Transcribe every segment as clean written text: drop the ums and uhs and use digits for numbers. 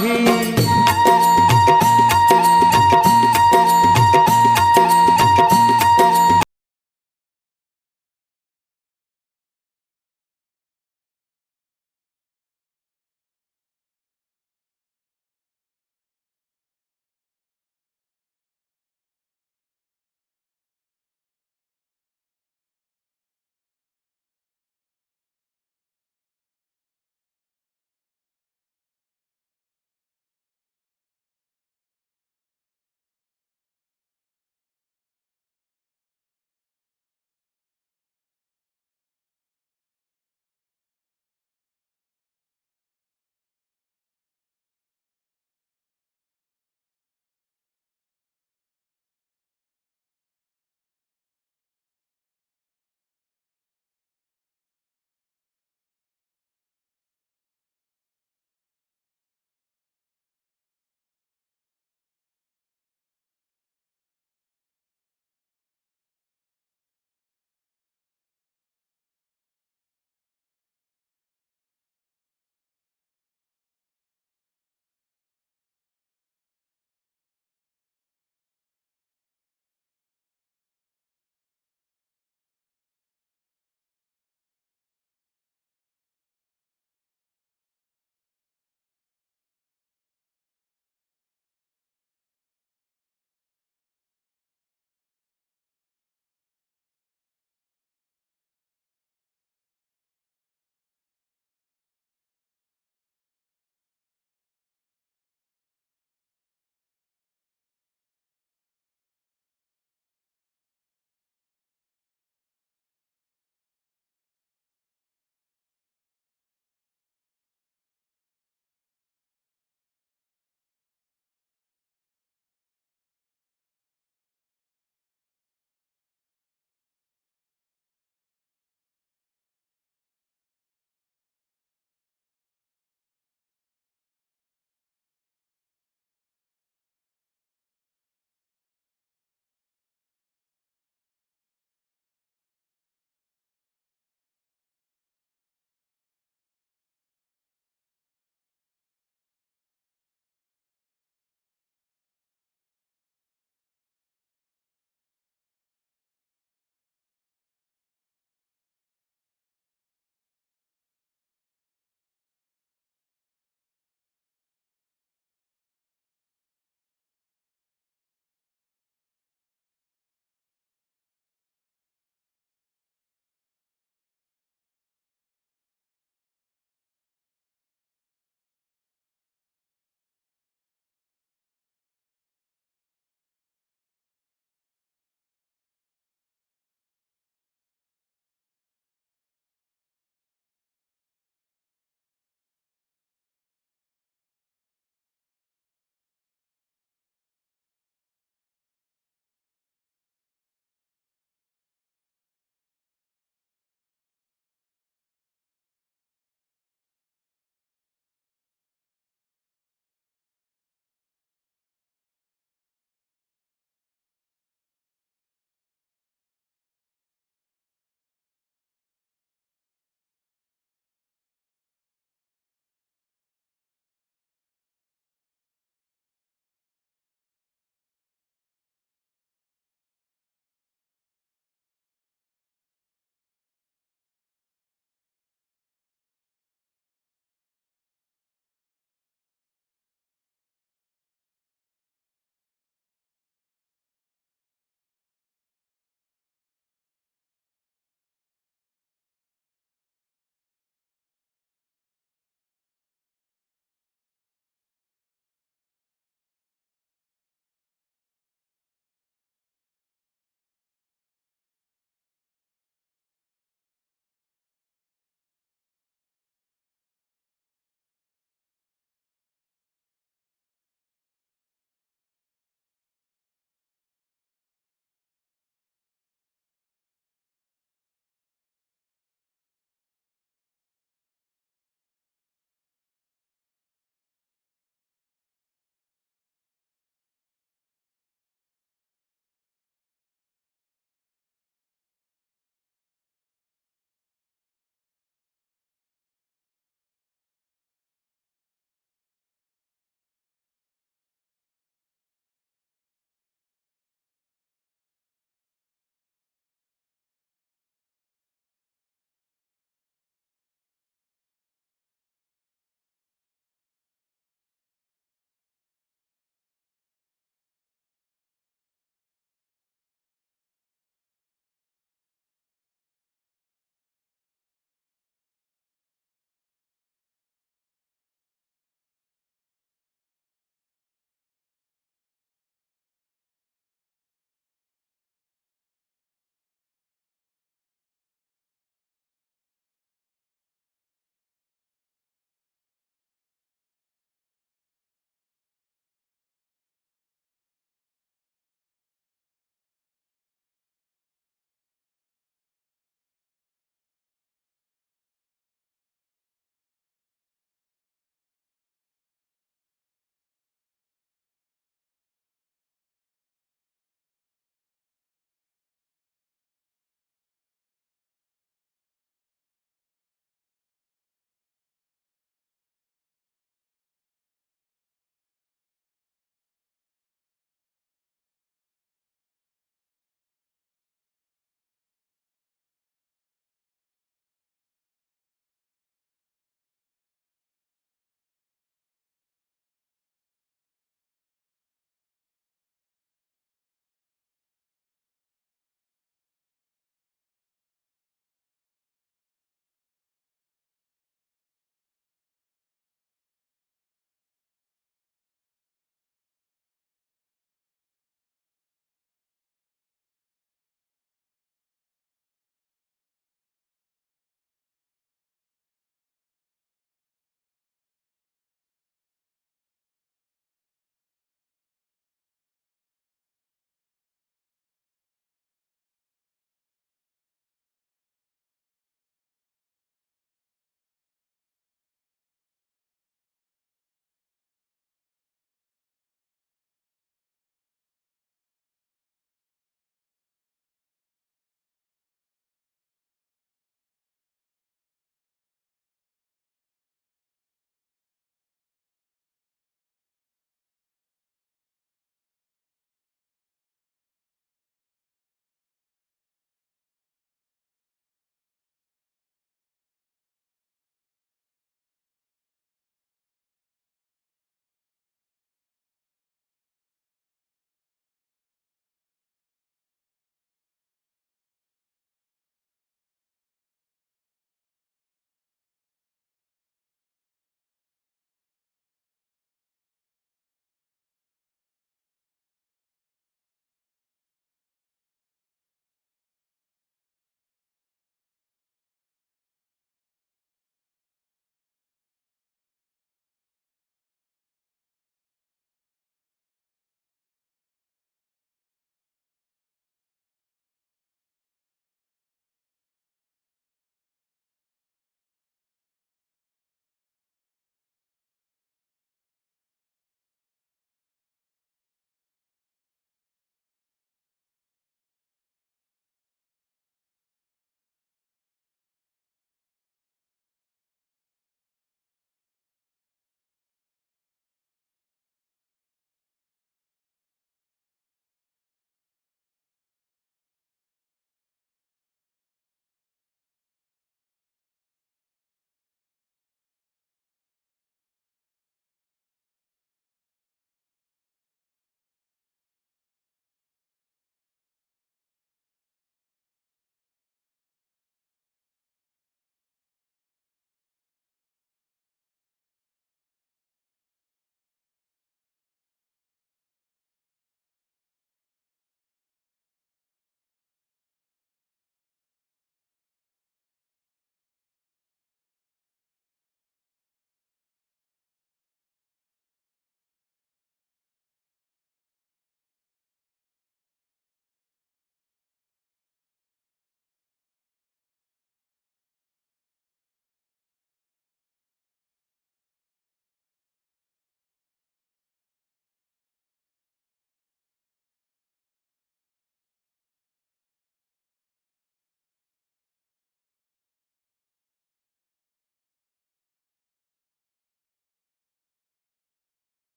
નહીં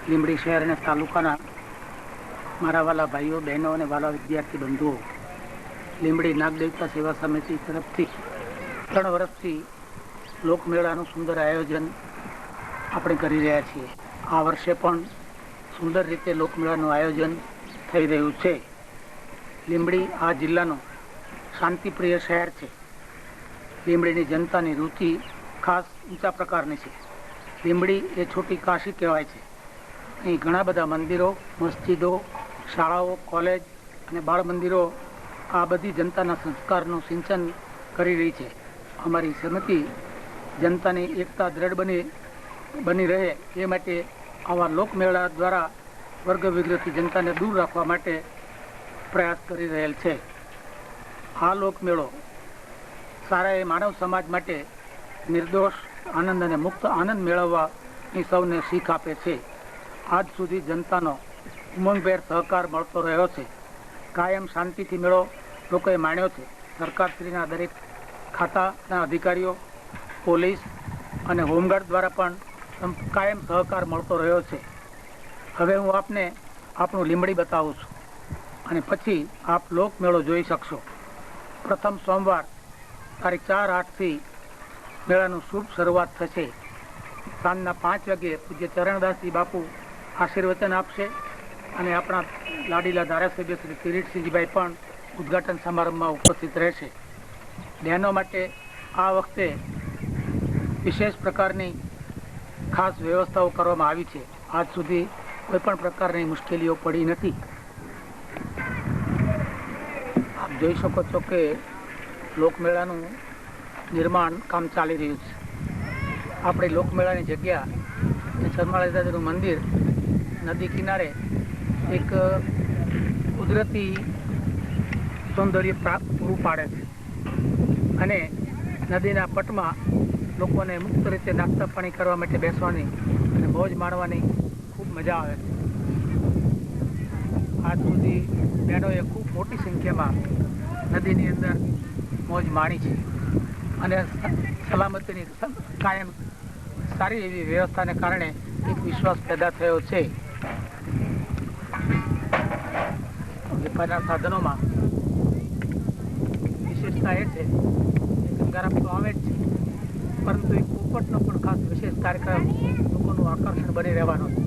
લીંબડી શહેર અને તાલુકાના મારા વાલા ભાઈઓ બહેનો અને વાલા વિદ્યાર્થી બંધુઓ, લીંબડી નાગદેવતા સેવા સમિતિ તરફથી 3 વર્ષથી લોકમેળાનું સુંદર આયોજન આપણે કરી રહ્યા છીએ. આ વર્ષે પણ સુંદર રીતે લોકમેળાનું આયોજન થઈ રહ્યું છે. લીંબડી આ જિલ્લાનું શાંતિપ્રિય શહેર છે. લીંબડીની જનતાની રુચિ ખાસ ઊંચા પ્રકારની છે. લીંબડી એ છોટી કાશી કહેવાય છે. અહીં ઘણા બધા મંદિરો, મસ્જિદો, શાળાઓ, કોલેજ અને બાળ મંદિરો આ બધી જનતાના સંસ્કારનું સિંચન કરી રહી છે. અમારી સમિતિ જનતાની એકતા દ્રઢ બની રહે એ માટે આવા લોકમેળા દ્વારા વર્ગ વિગ્રહથી જનતાને દૂર રાખવા માટે પ્રયાસ કરી રહેલ છે. આ લોકમેળો સારા એ માનવ સમાજ માટે નિર્દોષ આનંદ અને મુક્ત આનંદ મેળવવાની સૌને શીખ આપે છે. આજ સુધી જનતાનો ઉમંગભેર સહકાર મળતો રહ્યો છે. કાયમ શાંતિથી મેળો લોકોએ માણ્યો છે. સરકારશ્રીના દરેક ખાતાના અધિકારીઓ, પોલીસ અને હોમગાર્ડ દ્વારા પણ કાયમ સહકાર મળતો રહ્યો છે. હવે હું આપને આપણું લીંબડી બતાવું છું અને પછી આપ લોકમેળો જોઈ શકશો. પ્રથમ સોમવાર તારીખ 4/8થી મેળાનું શુભ શરૂઆત થશે. સાંજના 5 વાગ્યે પૂજ્ય ચરણદાસજી બાપુ આશીર્વચન આપશે અને આપણા લાડીલા ધારાસભ્ય શ્રી કિરીટસિંહજીભાઈ પણ ઉદ્ઘાટન સમારંભમાં ઉપસ્થિત રહેશે. બહેનો માટે આ વખતે વિશેષ પ્રકારની ખાસ વ્યવસ્થાઓ કરવામાં આવી છે. આજ સુધી કોઈ પણ પ્રકારની મુશ્કેલીઓ પડી નથી. આપ જોઈ શકો છો કે લોકમેળાનું નિર્માણ કામ ચાલી રહ્યું છે. આપણી લોકમેળાની જગ્યા એ સરમાળા દાદાનું મંદિર નદી કિનારે એક કુદરતી સૌંદર્ય પૂરું પાડે છે અને નદીના પટમાં લોકોને મુક્ત રીતે નાસ્તા પાણી કરવા માટે બેસવાની અને મોજ માણવાની ખૂબ મજા આવે છે. આજ સુધી બહેનોએ ખૂબ મોટી સંખ્યામાં નદીની અંદર મોજ માણી છે અને સલામતીની કાયમ સારી એવી વ્યવસ્થાને કારણે એક વિશ્વાસ પેદા થયો છે. વેપારના સાધનોમાં વિશેષતા એ છે કે ગંગારામ તો આવે જ છે, પરંતુ એક પોપટનો પણ ખાસ વિશેષ કાર્યક્રમ લોકોનું આકર્ષણ બની રહેવાનો છે.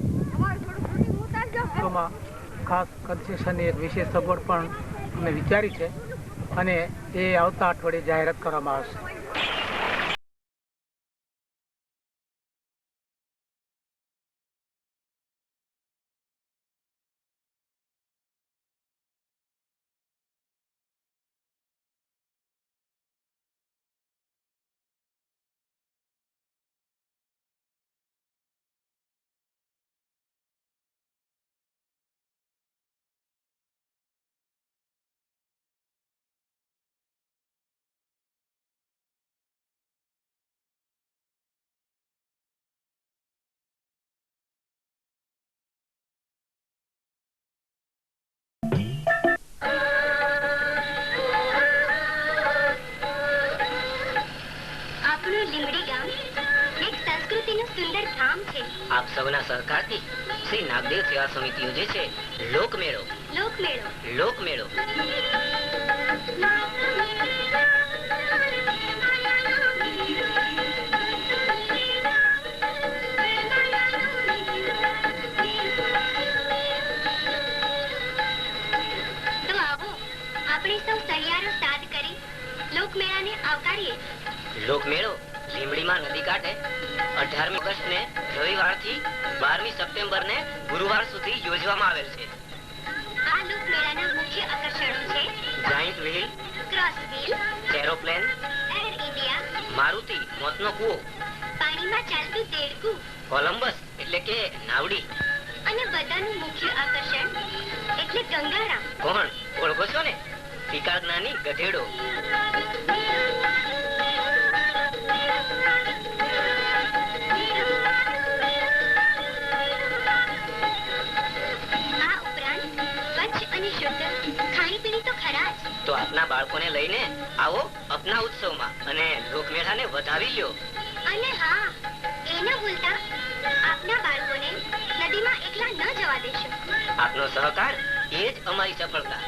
ખાસ કન્સેશનની એક વિશેષ સગવડ પણ અમે વિચારી છે અને એ આવતા અઠવાડિયે જાહેરાત કરવામાં આવશે. આપ સૌના સહકારથી શ્રી નાગદેવ સેવા સમિતિ યોજે છે લોકમેળો. લોકમેળો લોકમેળો તો આવો આપણે સૌ સહિયારો સાથ કરી લોકમેળાને આવકારીએ. લોકમેળો લીંબડીમાં નદી કાંઠે 18મી ઓગસ્ટને રવિવારથી 12મી સપ્ટેમ્બરને ગુરુવાર સુધી યોજવામાં આવેલ છે. આ લોકમેળાના મુખ્ય આકર્ષણો છે giant wheel, cross wheel, aeroplane, air India, Maruti મોતનો કૂવો, પાણીમાં ચાલતું દેડકું, કોલંબસ એટલે કે નાવડી અને બધાનું મુખ્ય આકર્ષણ એટલે ગંગારામ. કોણ ઓળખો છો ને? ટીકા જ્ઞાની ગધેડો. તો આપના બાળકોને લઈને આવો અપના ઉત્સવમાં અને લોકમેળાને વધાવી લ્યો. અને હા, એ ન ભૂલતા આપના બાળકોને નદીમાં એકલા ન જવા દેશો. આપનો સહકાર એ જ અમારી સફળતા.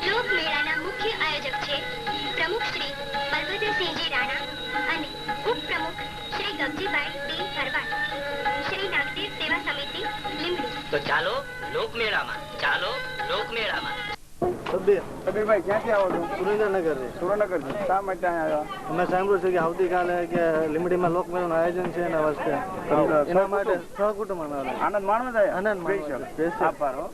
લોકમેળાના મુખ્ય આયોજક છે પ્રમુખ શ્રી બલભદ્રસિંહજી રાણા અને ઉપપ્રમુખ શ્રી ગગજીભાઈ ડી ભરવાડ, શ્રી નાગદેવ સેવા સમિતિ લીંબડી. તો ચાલો લોકમેળામાં, ચાલો લોકમેળામાં. કબીરભાઈ ક્યાંથી આવો છો? સુરેન્દ્રનગરથી. સુરેન્દ્રનગરથી શા માટે અહીંયા આવ્યા? અમે સાંભળ્યું છે કે આવતીકાલે કે લીંબડીમાં લોકમેળાનું આયોજન છે એના વર્ષે એના માટે સહકુટુંબ આનંદ માણવા જાય? આનંદ માણવા. આભાર હો.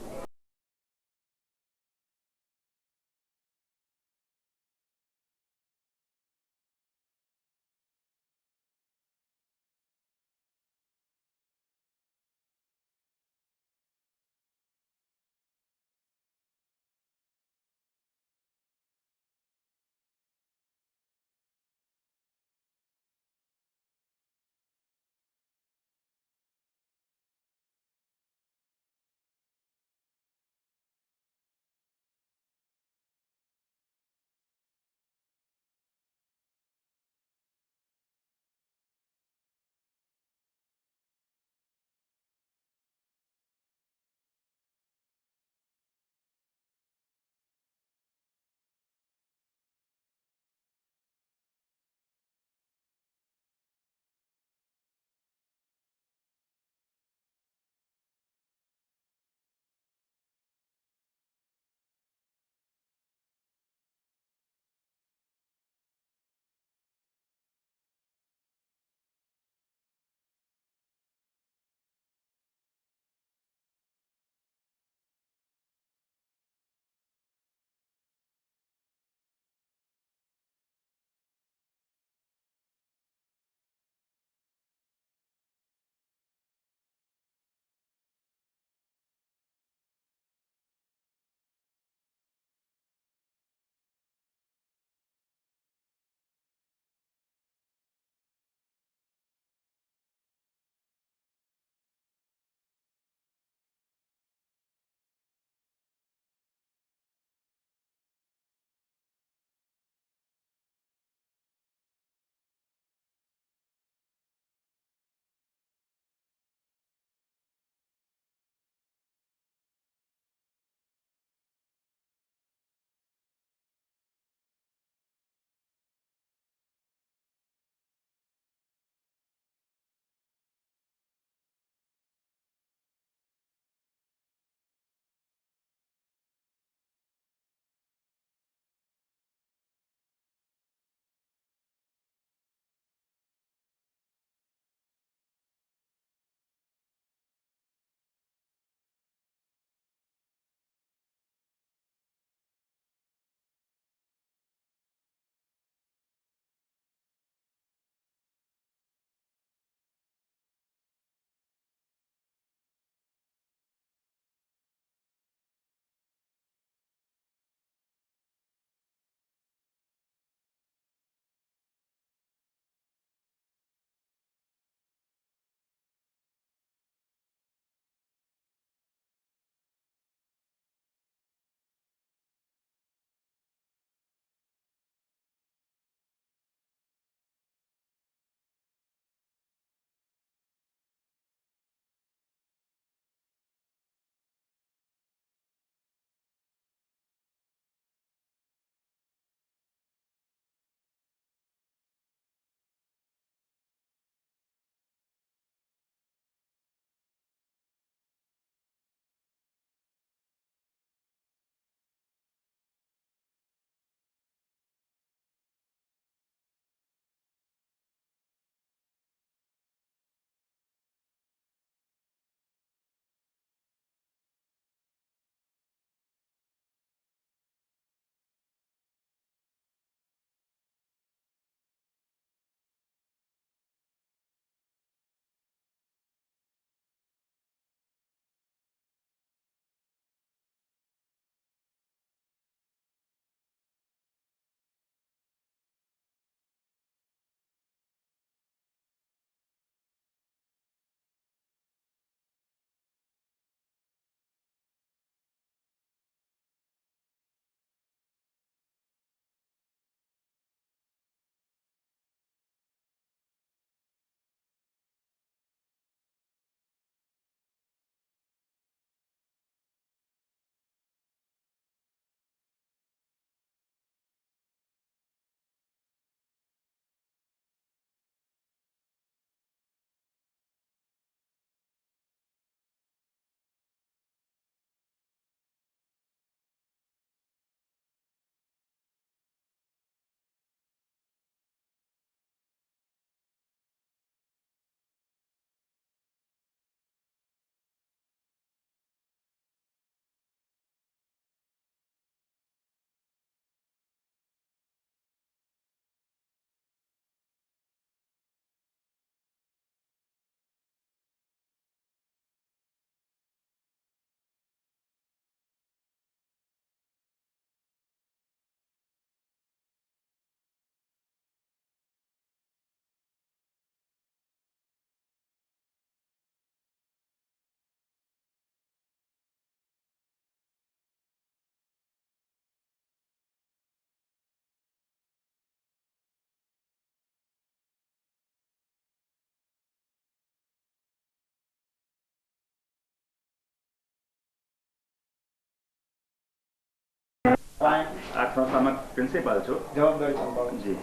આ સંસ્થામાં પ્રિન્સિપાલ છું. જવાબદારી સંભાળો. જી.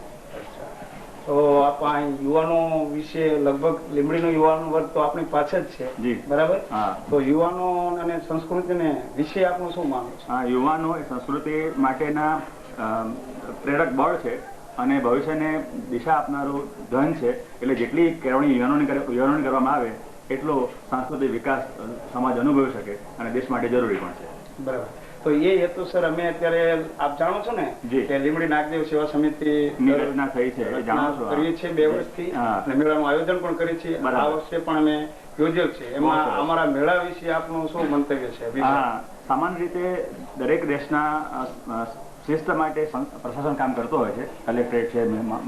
તો આપણે યુવાનો વિશે લગભગ લીંબડીનો યુવાન વર્ગ તો આપણી પાસે જ છે. જી. બરાબર. હા. તો યુવાનો અને સંસ્કૃતિને વિશે આપનું શું માનવું છે? હા, યુવાનો એ સંસ્કૃતિ માટેના પ્રેરક બળ છે અને ભવિષ્યને દિશા આપનારું ધન છે. એટલે જેટલી કેળવણી યુવાનોની કરવામાં આવે એટલો સાંસ્કૃતિક વિકાસ સમાજ અનુભવી શકે અને દેશ માટે જરૂરી પણ છે. બરાબર. તો એ હેતુસર અમે અત્યારે આપ જાણો છો ને કે લીંબડી નાગદેવ સેવા સમિતિ ની રચના થઈ છે એ જાણો છો. કરીએ છીએ 2 વર્ષથી અને મેળાનું આયોજન પણ કરીએ છીએ. આ વર્ષે પણ અમે યોજેલ છે. એમાં અમારા મેળા વિશે આપનું શું મંતવ્ય છે? હા, સામાન્ય રીતે દરેક દેશના શિસ્ત માટે પ્રશાસન કામ કરતો હોય છે. કલેક્ટરેટ છે,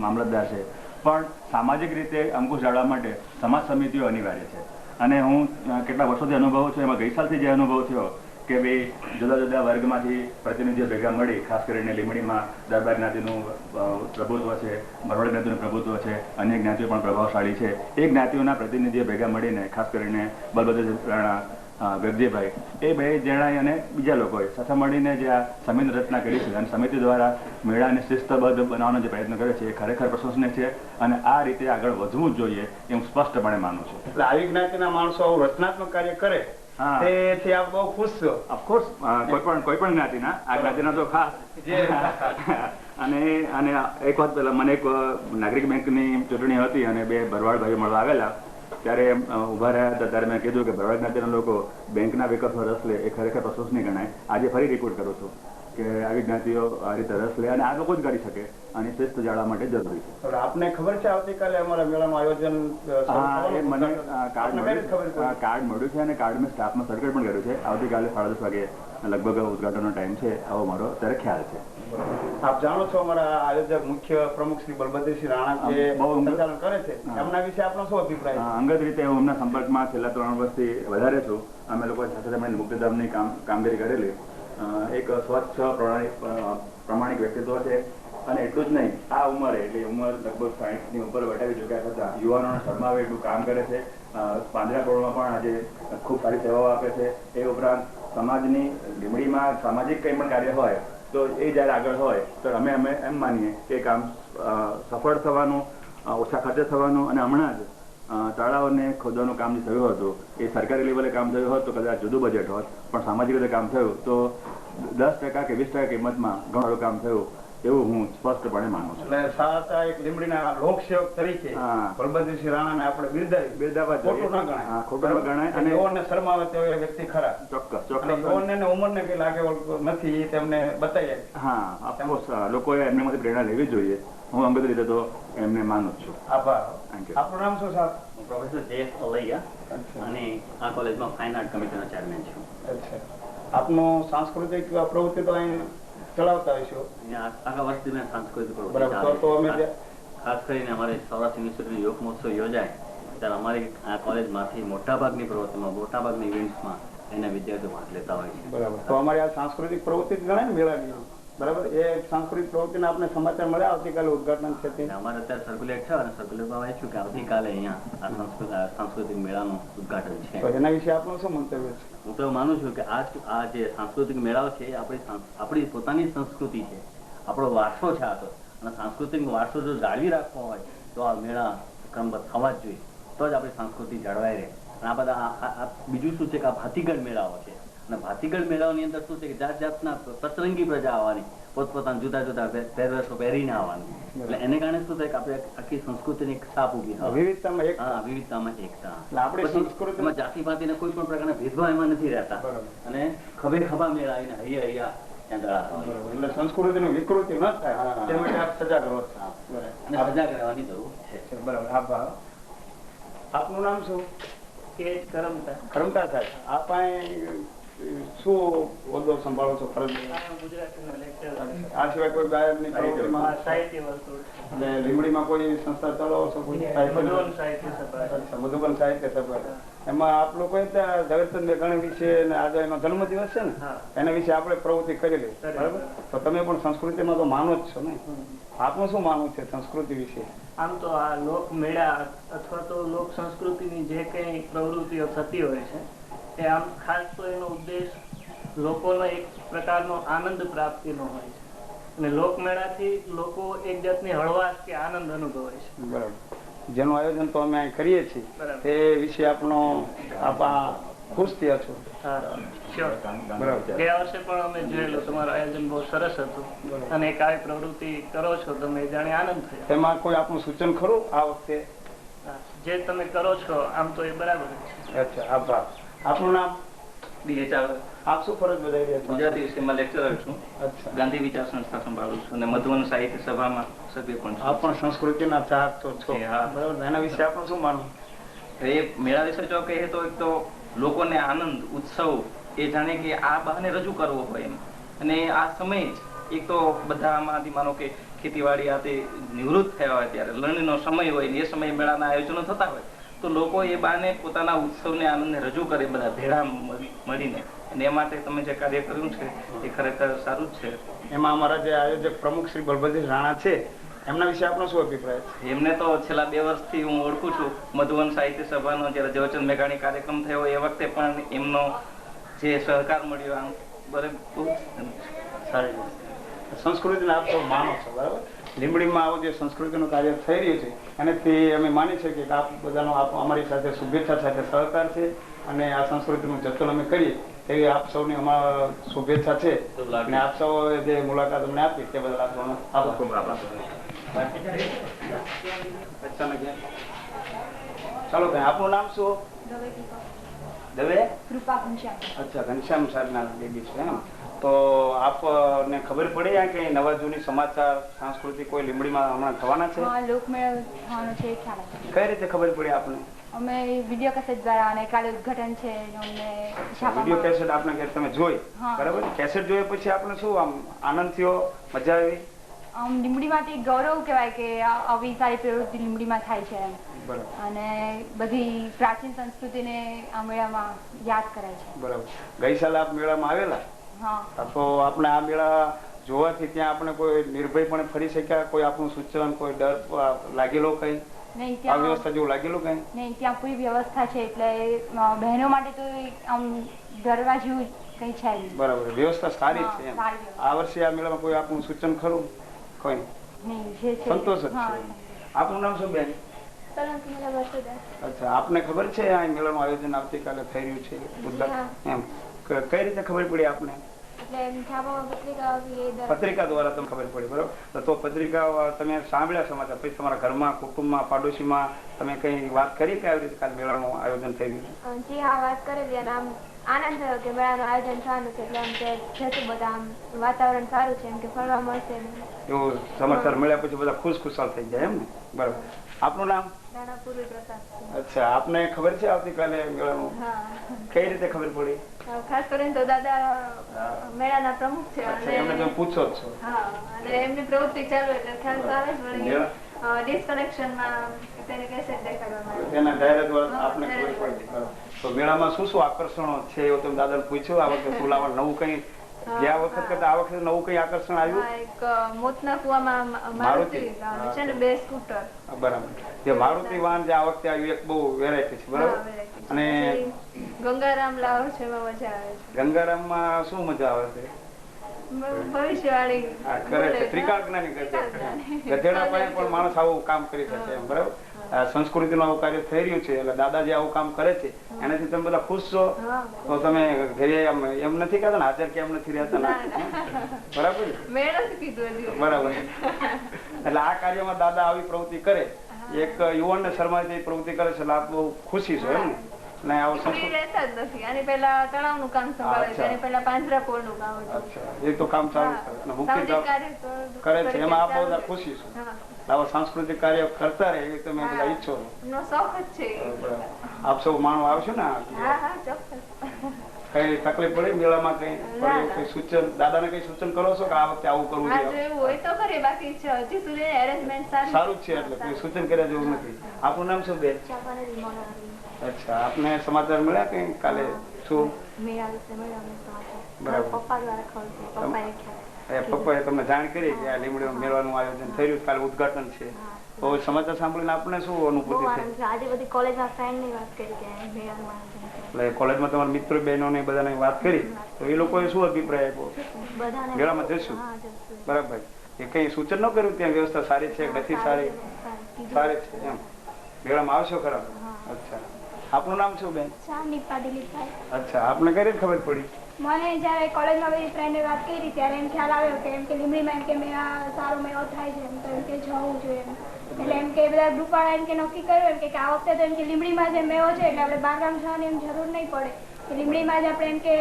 મામલતદાર છે, પણ સામાજિક રીતે અંકુશ જાળવવા માટે સમાજ સમિતિઓ અનિવાર્ય છે. અને હું કેટલા વર્ષોથી અનુભવું છું. એમાં ગઈ સાલથી જે અનુભવ થયો કે ભાઈ જુદા જુદા વર્ગમાંથી પ્રતિનિધિઓ ભેગા મળી, ખાસ કરીને લીંબડીમાં દરબાર જ્ઞાતિનું પ્રભુત્વ છે, ભરવાડ જ્ઞાતિનું પ્રભુત્વ છે, અન્ય જ્ઞાતિઓ પણ પ્રભાવશાળી છે. એ જ્ઞાતિઓના પ્રતિનિધિઓ ભેગા મળીને ખાસ કરીને બલભદ્ર રાણા, ગગજીભાઈ, એ 2 જણાએ અને બીજા લોકોએ સાથે મળીને જે આ સમિતિની રચના કરી છે અને સમિતિ દ્વારા મેળાને શિસ્તબદ્ધ બનાવવાનો જે પ્રયત્ન કરે છે એ ખરેખર પ્રશંસનીય છે અને આ રીતે આગળ વધવું જ જોઈએ એ હું સ્પષ્ટપણે માનું છું. એટલે આવી જ્ઞાતિના માણસો આવું રચનાત્મક કાર્ય કરે તેથી આપ બહુ ખુશ છો? ઓફકોર્સ, કોઈ પણ જ્ઞાતિના, આ જ્ઞાતિના તો ખાસ. અને એક વખત પહેલા મને એક નાગરિક બેંકની ચૂંટણી હતી અને 2 ભરવાડ ભાઈઓ મળવા આવેલા. ત્યારે ઉભા રહ્યા હતા. ત્યારે મેં કીધું કે ભરવાડ જ્ઞાતિના લોકો બેંકના વિકાસમાં રસ લે એ ખરેખર પ્રશંસનીય ગણાય. આજે ફરી રિપોર્ટ કરું છું કે આવી જ્ઞાતિઓ આ રીતે રસ લે અને આ લોકો જ કરી શકે અને શિસ્ત જાળવવા માટે જરૂરી છે. આપને ખબર છે આવતીકાલે અમારા મેળાનું આયોજન? હા, એ મને કાર્ડ મળ્યું છે અને કાર્ડ મેં સ્ટાફમાં સર્ટિફિકેટ પણ કર્યું છે. આવતીકાલે 10:30 વાગે લગભગ ઉદઘાટનનો ટાઈમ છે, આવો મારો અત્યારે ખ્યાલ છે. આપ જાણો છો અમારા આયોજક મુખ્ય પ્રમુખ શ્રી બલભદ્રસિંહ રાણા જે સંચાલન કરે છે, એમના વિશે આપનો શું અભિપ્રાય? અંગત રીતે હું એમના સંપર્કમાં છેલ્લા 3 વર્ષથી વધારે છું. અમે લોકો સાથે મળીને મુક્તિધામની કામગીરી કરેલી. એક સ્વચ્છ પ્રમાણિક વ્યક્તિત્વ છે અને એટલું જ નહીં, આ ઉંમરે એટલે ઉંમર લગભગ 60ની ઉપર વટાવી ચૂક્યા હતા યુવાનોને શરમાવે એટલું કામ કરે છે. પાંજરાપોળમાં પણ આજે ખૂબ સારી સેવાઓ આપે છે. એ ઉપરાંત સમાજની લીંબડીમાં સામાજિક કંઈ પણ કાર્ય હોય તો એ જ્યારે આગળ હોય તો અમે એમ માનીએ કે કામ સફળ થવાનું, ઓછા ખર્ચે થવાનું અને હમણાં જ તળાવને ખોદવાનું કામ જે થયું હતું એ સરકારી લેવલે કામ થયું હોત તો કદાચ જુદું બજેટ હોત, પણ સામાજિક રીતે કામ થયું તો 10% કે 20% કિંમતમાં ઘણું સારું કામ થયું એવું હું સ્પષ્ટપણે માનું છું. એટલે સાચા એક લીંબડીના લોકસેવક તરીકે બલભદ્રસિંહ રાણાને આપણે બિરદાવવા ખોટું ના ગણાય. હા, ખોટું ન ગણાય અને યુવાનને શરમાવે તેવો વ્યક્તિ ખરા. ચોક્કસ. યુવાનને ઉંમરને કઈ લાગે નથી એ તેમને બતાવીએ. હા, ઓફકોર્સ લોકોએ એમનામાંથી પ્રેરણા લેવી જોઈએ. હું અંગત રીતે તો એમને માનું જ છું. આભાર. આપનું નામ શું સાહેબ? હું પ્રોફેસર જયેશ અલૈયા અને આ કોલેજમાં ફાઇન આર્ટ કમિટીનો ચેરમેન છું. અચ્છા. આપનો સાંસ્કૃતિક પ્રવૃત્તિ તો અહીં ચલાવતા હશો? આખા વર્ષથી મેં સાંસ્કૃતિક પ્રવૃત્તિ, ખાસ કરીને અમારે સૌરાષ્ટ્ર યુનિવર્સિટી યોગ મહોત્સવ યોજાય ત્યારે અમારી આ કોલેજમાંથી મોટાભાગની પ્રવૃત્તિમાં, મોટાભાગની ઇવેન્ટ્સમાં એના વિદ્યાર્થીઓ ભાગ લેતા હોય છે. બરાબર. તો અમારી આ સાંસ્કૃતિક પ્રવૃત્તિ ગણાય ને મેળાની? બરાબર. એ સાંસ્કૃતિક પ્રવૃત્તિના આપણે સમાચાર મળ્યા આવતીકાલે ઉદઘાટન છે? અમારે અત્યારે સર્ક્યુલેટ છે અને સર્ક્યુલેટમાં વાંચ્યું કે આવતીકાલે અહીંયા આ સાંસ્કૃતિક મેળાનું ઉદઘાટન છે. તો એના વિશે આપનું શું મંતવ્ય છે? હું તો માનું છું કે આ જે સાંસ્કૃતિક મેળાઓ છે એ આપણી પોતાની સંસ્કૃતિ છે, આપણો વારસો છે આ તો. અને સાંસ્કૃતિક વારસો જો જાળવી રાખવો હોય તો આ મેળા ક્રમબદ્ધ થવા જ જોઈએ, તો જ આપણી સંસ્કૃતિ જળવાઈ રહે. અને આ બધા બીજું શું છે કે આ ભાતીગળ મેળાઓ છે અને ભાતીગળ મેળાઓની અંદર શું છે કે જાત જાતના પતરંગી પ્રજા આવવાની, પોતપોતાના જુદા જુદા પહેરવેશો પહેરીને આવવાની. એટલે એને કારણે શું થાય કે આપણે આખી સંસ્કૃતિની એક છાપ ઉભી થાય. વિવિધતામાં એકતા. હા, વિવિધતામાં એકતા. આપણી સંસ્કૃતિમાં જાતિ પાતિને કોઈ પણ પ્રકારના ભેદભાવ એમાં નથી રહેતા અને ખભે ખભા મેળાવીને હૈયા હૈયા એટલે સંસ્કૃતિની વિકૃતિ ન થાય તે માટે આપ સજાગ રહો છો અને સજાગ રહેવાની જરૂર છે. બરાબર. આભાર. આપનું નામ શું? કરમતા સાહેબ. આપ શું હોદ્દો સંભાળો છો? આ સિવાય કોઈ ગાયકની પ્રવૃત્તિમાં? એટલે લીંબડીમાં કોઈ સંસ્થા ચલાવો છો? મધુબન સાહિત્ય સભા. એમાં આપ લોકોએ ત્યાં ઝવેરચંદ મેઘાણી વિશે આજે એનો જન્મદિવસ છે ને, એના વિશે આપણે પ્રવૃત્તિ કરેલી. બરાબર. તો તમે પણ સંસ્કૃતિમાં તો માનો જ છો ને? આપનું શું માનવું છે સંસ્કૃતિ વિશે? આમ તો આ લોક મેળા અથવા તો લોક સંસ્કૃતિની જે કઈ પ્રવૃત્તિઓ થતી હોય છે એ આમ ખાસ તો એનો ઉદ્દેશ લોકોનો એક પ્રકારનો આનંદ પ્રાપ્તિનો હોય છે અને લોકમેળાથી લોકો એક જાતની હળવાશ કે આનંદ અનુભવે છે. બરાબર. જેનું આયોજન તો અમે અહીં કરીએ છીએ તે વિશે આપણો ખુશ થયા છો? બરાબર. ગયા વર્ષે પણ અમે જોયેલું, તમારું આયોજન બહુ સરસ હતું અને એક આવી પ્રવૃત્તિ કરો છો તમે જાણે આનંદ થયો. એમાં કોઈ આપણું સૂચન ખરું આ વખતે? જે તમે કરો છો આમ તો એ બરાબર છે. અચ્છા, આભાર. આપનું નામ? ડી ચાવડા. આપ શું ફરજ બજાવી રહ્યા છો? ગુજરાતી વિષયમાં લેક્ચરર છું. અચ્છા. ગાંધી વિચાર સંસ્થા સંભાળું છું અને મધુવન સાહિત્ય સભામાં સભ્ય પણ છું. આપ પણ સંસ્કૃતિના ચાહક તો છો. હા. બરાબર. એના વિશે આપણું શું માનવું? એ મેળા વિશે જો કહીએ તો એક તો લોકોને આનંદ ઉત્સવ એ જાણે કે આ બહાને રજૂ કરવો હોય એમ, અને આ સમય જ એક તો બધામાંથી માનો કે ખેતીવાડી આ તે નિવૃત્ત થયા હોય ત્યારે લણણીનો સમય હોય ને એ સમયે મેળાના આયોજનો થતા હોય તો લોકો એ બહાને પોતાના ઉત્સવને આનંદને રજૂ કરે બધા ભેળા મળીને, અને એ માટે તમે જે કાર્ય કર્યું છે એ ખરેખર સારું જ છે. એમાં અમારા જે આયોજક પ્રમુખ શ્રી બલભદ્ર રાણા છે એમના વિશે આપનો શું અભિપ્રાય છે? એમને તો છેલ્લા 2 વર્ષથી હું ઓળખું છું. મધુવન સાહિત્ય સભાનો જ્યારે ઝવેરચંદ મેઘાણી કાર્યક્રમ થયો એ વખતે પણ એમનો જે સહકાર મળ્યો આમ બહુ સારી સંસ્કૃતિને આપ તો માનો છો, બરાબર? લીંબડીમાં આવું જે સંસ્કૃતિનું કાર્ય થઈ રહ્યું છે અને તે અમે માની શકીએ કે આપ બધાનો અમારી સાથે શુભેચ્છા સાથે સહકાર છે અને આ સંસ્કૃતિનું જતન અમે કરીએ એવી આપ સૌની અમારા શુભેચ્છા છે અને આપ સૌ જે મુલાકાત અમને આપી તે બદલ આપવાનો ખૂબ આભાર. ચાલો ભાઈ, આપનું નામ શું? દવે કૃપા ઘનશ્યામ. અચ્છા, ઘનશ્યામ સાહેબના બેબી છે એમ. તો આપને ખબર પડી કે નવા જૂની સમાચાર સાંસ્કૃતિક કોઈ લીંબડીમાં હમણાં થવાના છે? હા, લોકમેળો થવાનો છે એ ખ્યાલ હતો. કઈ રીતે ખબર પડી આપને? અમે વિડીયો કેસેટ દ્વારા અને કાલે ઉદ્ઘાટન છે અમને વિડીયો કેસેટ આપણે કે તમે જોઈ? બરાબર. કેસેટ જોયા પછી આપણે શું આમ આનંદ થયો, મજા આવી? લીંબડી માટે ગૌરવ કહેવાય કે આવી સારી પ્રવૃત્તિ લીંબડીમાં થાય છે એમ. બરાબર. અને બધી પ્રાચીન સંસ્કૃતિને આ મેળામાં યાદ કરાય છે. બરાબર. ગઈ સાલ આપ મેળામાં આવેલા? હા. તો આપણે આ મેળા જોવાથી ત્યાં આપણે કોઈ નિર્ભયપણે ફરી શક્યા? કોઈ આપણું સૂચન, કોઈ ડર લાગેલો કઈ? નહીં, આ વ્યવસ્થા જેવું લાગેલું કઈ? નહીં, ત્યાં પૂરી વ્યવસ્થા છે એટલે બહેનો માટે તો આમ ડરવા જેવું કઈ છે નહીં. બરાબર. વ્યવસ્થા સારી છે એમ. આ વર્ષે આ મેળામાં કોઈ આપણું સૂચન ખરું? કોઈ નહીં, જે છે સંતોષ જ છે. આપનું નામ શું બેન? અચ્છા, આપને ખબર છે આ મેળાનું આયોજન આવતીકાલે થઈ રહ્યું છે એમ? કઈ રીતે ખબર પડી આપને? પત્રિકા દ્વારા તમને ખબર પડી, બરોબર? તો પત્રિકા તમે સાંભળ્યા સમાચાર, પછી તમારા ઘરમાં, કુટુંબમાં, પાડોશીમાં તમે કઈ વાત કરી કે આવી રીતે કાલે મેળાનું આયોજન થઈ રહ્યું? જી હા, વાત કરેલી અને આમ આનંદ થયો કે મેળાનું આયોજન થવાનું છે એટલે આમ કે જતું બધા આમ વાતાવરણ સારું છે એમ કે ફરવા મળશે. એવું સમાચાર મળ્યા પછી બધા ખુશાલ થઈ જાય એમ ને? બરાબર. આપનું નામ? અચ્છા, આપને ખબર છે આવતીકાલે મેળાનું? કઈ રીતે ખબર પડી? ખાસ કરીને તો દાદા મેળાના પ્રમુખ છે એમને તમે પૂછો જ છો? હા, અને એમની પ્રવૃત્તિ ચાલુ એટલે ખ્યાલ તો આવે જ. વળી ડિસ્કનેક્શનમાં તેને કેસેટ દેખાડવામાં આવે. તેના જાહેરાત દ્વારા આપને ખબર પડી. તો મેળામાં શું શું આકર્ષણો છે એવું તમે દાદાને પૂછ્યું? આ વખતે શું લાવવાનું નવું કઈ? ગયા વખત કરતા આ વખતે નવું કઈ આકર્ષણ આવ્યું? એક મોતના કુવામાં મારુતિ છે ને 2 સ્કૂટર. બરાબર. જે મારુતિ વાહન જે આ વખતે આવ્યું એક બહુ વેરાયટી છે, બરાબર? અને ગંગારામ લાવ છે, એમાં મજા આવે છે. ગંગારામમાં શું મજા આવે છે? ભવિષ્યવાણી કરે છે, ત્રિકાળ જ્ઞાની કરે છે. ગધેડા પણ માણસ આવું કામ કરી શકે એમ, બરાબર? સંસ્કૃતિનું આવું કાર્ય થઈ રહ્યું છે એટલે દાદાજી આવું કામ કરે છે એનાથી તમે બધા ખુશ છો? તો તમે ઘરે એમ નથી કહેતા ને હાજર કેમ નથી રહેતા ને? બરાબર. બરાબર. એટલે આ કાર્યમાં દાદા આવી પ્રવૃત્તિ કરે, એક યુવાનને શરમાય પ્રવૃત્તિ કરે છે એટલે આપ બહુ ખુશી છો એમ ને? એ તો કામ ચાલુ કરે છે, એમાં આપ બધા ખુશી છો. આવા સાંસ્કૃતિક કાર્ય કરતા રહે એ તમે બધા ઈચ્છો છો? આપ સૌ માણો આવશો ને? કઈ તકલીફ પડે મેળામાં? કઈ સૂચન દાદાને કઈ સૂચન કરો છો કે આ વખતે આવું કરવું જોઈએ? સારું જ છે, એટલે કોઈ સૂચન કર્યા જેવું નથી. આપનું નામ શું બેન? અચ્છા, આપને સમાચાર મળ્યા કઈ કાલે? શું પપ્પાએ તમને જાણ કરી કે આ લીંબડીમાં મેળાનું આયોજન થઈ રહ્યું, કાલે ઉદ્ઘાટન છે, તો સમાચાર સાંભળીને આપણે શું અનુભૂતિ થઈ? આજે બધી કોલેજમાં ફ્રેન્ડની વાત કરી કે મેળાનું આયોજન છે. એટલે કોલેજમાં તમારા મિત્રો બહેનોને બધાને વાત કરી તો એ લોકોએ શું અભિપ્રાય આપ્યો? મેળામાં જશું, બરાબર. એ કઈ સૂચન ન કર્યું ત્યાં વ્યવસ્થા સારી છે કે નથી સારી? સારી છે એમ. મેળામાં આવશો ખરા? અચ્છા. આપનું નામ શું બેન? અચ્છા. આપને કઈ રીતે ખબર પડી? મને જયારે કોલેજમાં બધી ફ્રેન્ડે વાત કરી ત્યારે એમ ખ્યાલ આવ્યો કે એમ કે લીંબડીમાં એમ કે મેળા સારો મેળો થાય છે એમ તો એમ કે જવું જોઈએ એટલે એમ કે બધા ગ્રુપ વાળા એમ કે નક્કી કર્યું એમ કે આ વખતે તો એમ કે લીંબડીમાં જે મેળો છે એટલે આપણે બહારગામ જવાની એમ જરૂર નહીં પડે કે લીંબડીમાં જ આપણે એમ કે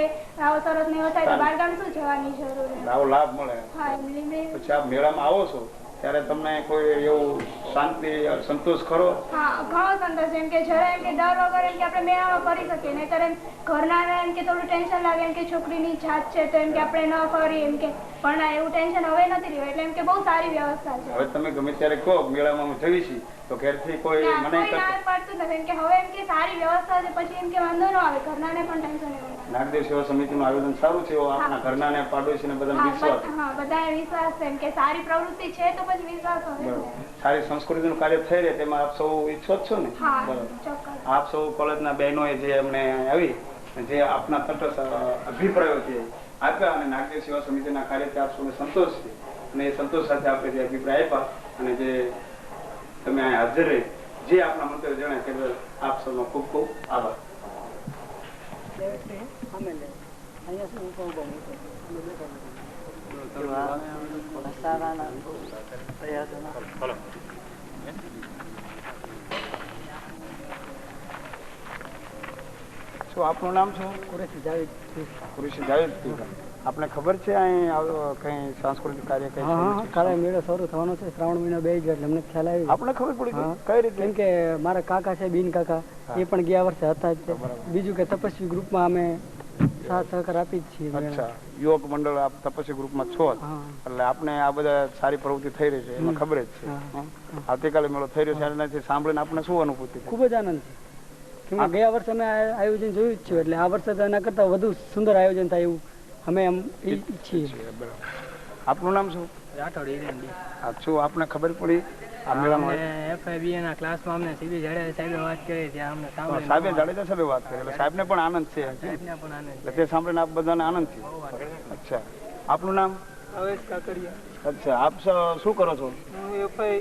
આવો સરસ મેળો થાય તો બહારગામ શું જવાની જરૂર આવો લાભ મળે. હા લીંબડી પછી આપ મેળામાં આવો છો ત્યારે તમને કોઈ એવું શાંતિ સંતોષ ખરો? હા ઘણો સંતોષ એમ કે જરા એમ કે ડર વગર એમ કે આપણે મેળામાં ફરી શકીએ નહીતર એમ ઘરના એમ કે થોડું ટેન્શન લાગે એમ કે છોકરીની જાત છે તો એમ કે આપણે ન ફરી એમ કે પણ ના એવું ટેન્શન હવે નથી રહ્યું એટલે એમ કે બહુ સારી વ્યવસ્થા છે. હવે તમે ગમે ત્યારે કહો મેળામાં જવી છીએ તો ઘેરથી કોઈ મને પડતું નથી એમ કે હવે એમ કે સારી વ્યવસ્થા છે પછી એમ કે વાંધો ન આવે ઘરનાને પણ ટેન્શન એવું નાગદેવ સેવા સમિતિનું આયોજન સારું છે આપણા ઘરનાને પાડોશીને બધાને વિશ્વાસ? હા બધાને વિશ્વાસ છે એમ કે સારી પ્રવૃત્તિ છે તો પછી વિશ્વાસ હોય. સારી સંસ્કૃતિનું કાર્ય થઈ રહે તેમાં આપ સૌ ઈચ્છો જ છો ને? ચોક્કસ. આપ સૌ કોલેજના બહેનોએ જે અમને આવી જે આપના તટસ્થ અભિપ્રાયો છે આપ્યા અને નાગદેવ સેવા સમિતિના કાર્યથી આપ સૌને સંતોષ છે અને એ સંતોષ સાથે આપણે જે અભિપ્રાય આપ્યા અને જે તમે અહીં હાજર રહી જે આપના મંતવ્ય જણાય તે આપ સૌનો ખૂબ ખૂબ આભાર. શું આપનું નામ શું? કુરેશી જાવેદ. આપને ખબર છે અહીં કઈ સાંસ્કૃતિક કાર્ય કઈ? હા કાલે મેળો શરૂ થવાનો છે શ્રાવણ મહિનો બે ગયો એટલે અમને ખ્યાલ આવ્યો. આપને ખબર પડી કઈ રીતે? કેમ કે મારા કાકા છે બીન કાકા એ પણ ગયા વર્ષે હતા જ. બીજું કે તપસ્વી ગ્રુપમાં અમે સાથ સહકાર આપી જ છીએ. અચ્છા. યુવક મંડળ આપ તપસ્વી ગ્રુપમાં છો એટલે આપને આ બધા સારી પ્રવૃત્તિ થઈ રહી છે એમાં ખબર જ છે. આવતીકાલે મેળો થઈ રહ્યો છે એનાથી સાંભળીને આપને શું અનુભૂતિ? ખૂબ જ આનંદ છે. કેમ કે ગયા વર્ષે અમે આયોજન જોયું જ છે એટલે આ વર્ષે તો એના કરતા વધુ સુંદર આયોજન થાય એવું અમે ઈચ્છીએ. આપનું નામ શું? રાઠોડ. શું આપને ખબર પડી આ મેળામાં? FIBA ના ક્લાસમાં અમને સીબી જાડેજા સાહેબે વાત કરી ત્યાં અમને સાંભળ્યું. સાહેબે જાડેજા સાહેબે વાત કરી એટલે સાહેબને પણ આનંદ છે એટલે તે સાંભળીને આપ બધાને આનંદ છે. અચ્છા. આપનું નામ? અવેશ કાકડિયા. અચ્છા. આપ શું કરો છો? હું FI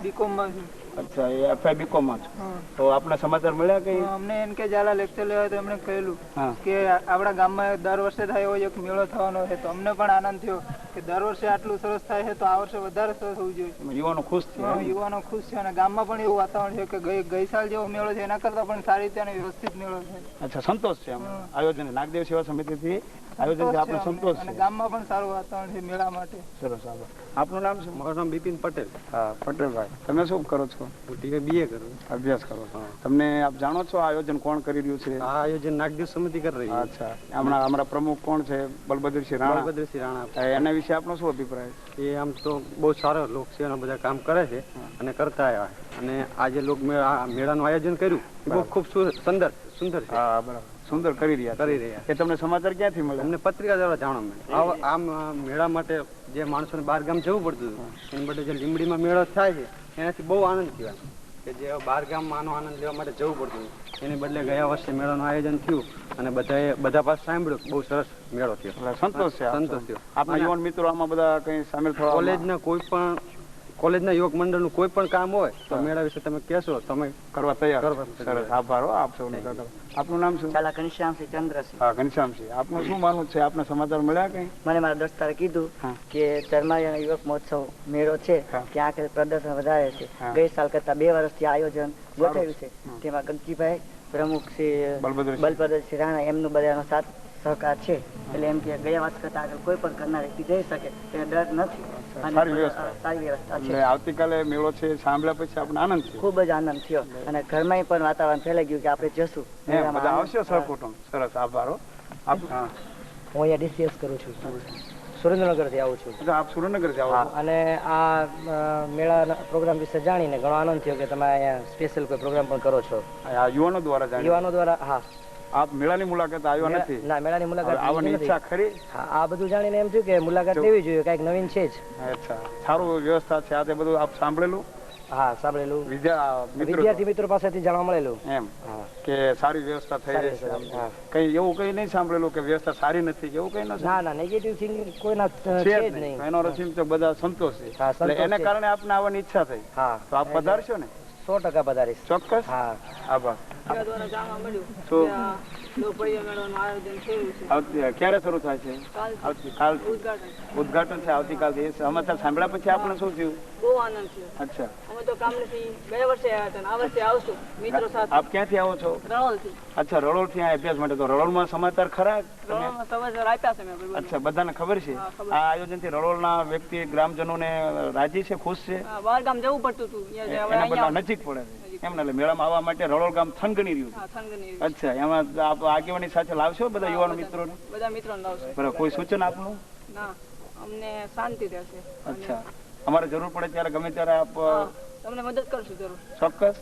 BCom માં છું. અચ્છા. એ FI BCom માં છો તો આપને સમાચાર મળ્યા કઈ? અમને એમ કે જાલા લેક્ચર લેવા તો એમણે કહેલું કે આપણા ગામમાં દર વર્ષે થાય એવો એક મેળો થવાનો છે તો અમને પણ આનંદ થયો કે દર વર્ષે આટલું સરસ થાય છે તો આ વર્ષે વધારે સરસ હોવું જોઈએ. યુવાનો ખુશ છે? યુવાનો ખુશ છે અને ગામમાં પણ એવું વાતાવરણ છે કે ગઈ સાલ જેવો મેળો છે એના કરતા પણ સારી રીતે અને વ્યવસ્થિત મેળો છે. અચ્છા. સંતોષ છે આયોજન નાગદેવ સેવા સમિતિથી આયોજન છે આપણે સંતોષ છે. ગામમાં પણ સારું વાતાવરણ છે મેળા માટે. સરસ. આભાર. આપનું નામ શું? મારું નામ બિપિન પટેલ. હા પટેલભાઈ. તમે શું કરો છો? હું BA કરું. અભ્યાસ કરો છો. તમને આપ જાણો છો આયોજન કોણ કરી રહ્યું છે? આ આયોજન નાગદેવ સમિતિ કરી રહી છે. અચ્છા. હમણાં અમારા પ્રમુખ કોણ છે? બલભદ્રસિંહ રાણા. એના વિશે આપનો શું અભિપ્રાય? એ આમ તો બહુ સારો લોક છે અને બધા કામ કરે છે અને કરતા આવ્યા અને આજે લોક મેળાનું આયોજન કર્યું એ બહુ ખૂબ સુંદર છે. હા બરાબર. સુંદર કરી રહ્યા. એ તમને સમાચાર ક્યાંથી મળે? અમને પત્રિકા દ્વારા જાણવા મળે. આમ મેળા માટે જે માણસોને બહાર ગામ જવું પડતું હતું એના માટે જે લીંબડીમાં મેળો થાય છે એનાથી બહુ આનંદ થયો કે જે બહાર ગામમાં આનો આનંદ લેવા માટે જવું પડતું એને બદલે ગયા વર્ષે મેળાનું આયોજન થયું અને બધા પાસે સાંભળ્યું બહુ સરસ મેળો થયો. સંતોષ થયો. આપણા યુવાન મિત્રો આમાં બધા કઈ સામેલ થવા? કોલેજના યુવક મંડળનું કોઈ પણ કામ હોય તો મેળા વિશે તમે કહેશો તમે કરવા તૈયાર. સરસ. આભાર આપ સૌનો. આપનું નામ શું? ઘનશ્યામસિંહ ચંદ્રસિંહ. હા ઘનશ્યામસિંહ. આપનું શું માનવું છે? આપને સમાચાર મળ્યા કઈ? મને મારા દોસ્તારે કીધું કે ચરમારિયા યુવક મહોત્સવ મેળો છે ત્યાં પ્રદર્શન વધારે છે. ગઈ સાલ કરતા 2 વર્ષથી આયોજન ગોઠવ્યું છે તેમાં ગંકીભાઈ પ્રમુખ શ્રી બલભદ્રસિંહ રાણા એમનું બધાનો સાથ સહકાર છે એટલે એમ કે ગયા વર્ષ કરતા આગળ કોઈ પણ કરનાર વ્યક્તિ જઈ શકે તે ડર નથી. સારી વ્યવસ્થા છે. આવતીકાલે મેળો છે સાંભળ્યા પછી આપણે આનંદ થયો. ખૂબ જ આનંદ થયો અને ઘરમાં પણ વાતાવરણ ફેલાઈ ગયું કે આપણે જશું. બધા આવશે સહકુટુંબ. સરસ. આભાર. હું અહીંયા DCS કરું છું. સુરેન્દ્રનગર થી આવું છું. આપ સુરેન્દ્રનગર થી આવો? અને આ મેળા પ્રોગ્રામ વિશે જાણીને ઘણો આનંદ થયો કે તમે અહીંયા સ્પેશિયલ કોઈ પ્રોગ્રામ પણ કરો છો. યુવાનો દ્વારા? હા. આપ મેળાની મુલાકાત આવ્યો નથી? ના, મેળાની મુલાકાત આવવાની ઈચ્છા ખરી? હા, આ બધું જાણીને એમ થયું કે મુલાકાત લેવી જોઈએ, કઈક નવીન છે જ. અચ્છા. સારું વ્યવસ્થા છે આ તે બધું આપ સાંભળેલું? હા સાંભળેલું. વિદ્યાર્થી મિત્રો પાસેથી જાણવા મળેલું એમ કે સારી વ્યવસ્થા થઈ રહી છે. કઈ એવું કઈ નહીં સાંભળેલું કે વ્યવસ્થા સારી નથી એવું કઈ નથી? ના નેગેટિવ થિંકિંગ કોઈના છે જ નહીં. એનો અર્થ એમ તો બધા સંતોષ છે એટલે એને કારણે આપને આવવાની ઈચ્છા થઈ. હા તો આપ પધારશો ને? 100% પધારીશ. ચોક્કસ. હા આભાર. દ્વારા જાણવા મળ્યું કે લોકપ્રિય મેળાનું આયોજન થયું છે. ક્યારે શરૂ થાય છે? કાલ ઉદઘાટન છે આવતીકાલથી. એ સમાચાર સાંભળ્યા પછી આપણે શું થયું? બહુ આનંદ છે. અચ્છા. અમે તો કામથી ગયા વર્ષે આવ્યા હતા, આ વર્ષે આવશું મિત્રો સાથે. આપ ક્યાંથી આવો છો? રણોલથી. અચ્છા, રણોલથી આ અભ્યાસ માટે. તો રણોલમાં સમાચાર ખરા? રણોલમાં સમાચાર આપ્યા છે મેં. અચ્છા, બધાને ખબર છે આ આયોજનથી? રણોલના વ્યક્તિ ગ્રામજનોને રાજી છે, ખુશ છે? બહાર ગામ જવું પડતું હતું, એના બદલા નજીક પડે છે એમને. એટલે મેળામાં આવવા માટે રણોલ ગામ થનગણી રહ્યું છે. અચ્છા, એમાં આપ આગેવાની સાથે લાવશો બધા યુવાનો મિત્રોને? બધા મિત્રોને લાવશો. બરાબર. કોઈ સૂચન આપનું? ના, અમને શાંતિ રહેશે. અચ્છા, અમારે જરૂર પડે ત્યારે ગમે ત્યારે આપ તમને મદદ કરશું જરૂર. ચોક્કસ.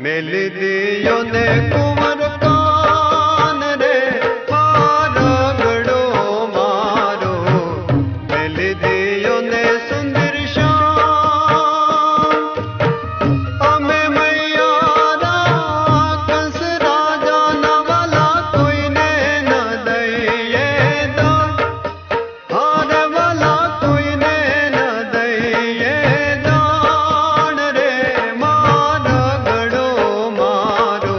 મેલ દિયો ને કુંવર કાન રે મારા ગળો મારો મેલ દિયો ને સુંદર શ્યામ અમે મૈયારા કંસ રાજા ના વાલા કોઈને ન દઈએ દાન હાર વાલા કોઈને ન દઈએ દાન રે મારા ગળો મારો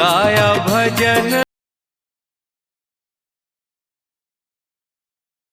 गाया भजन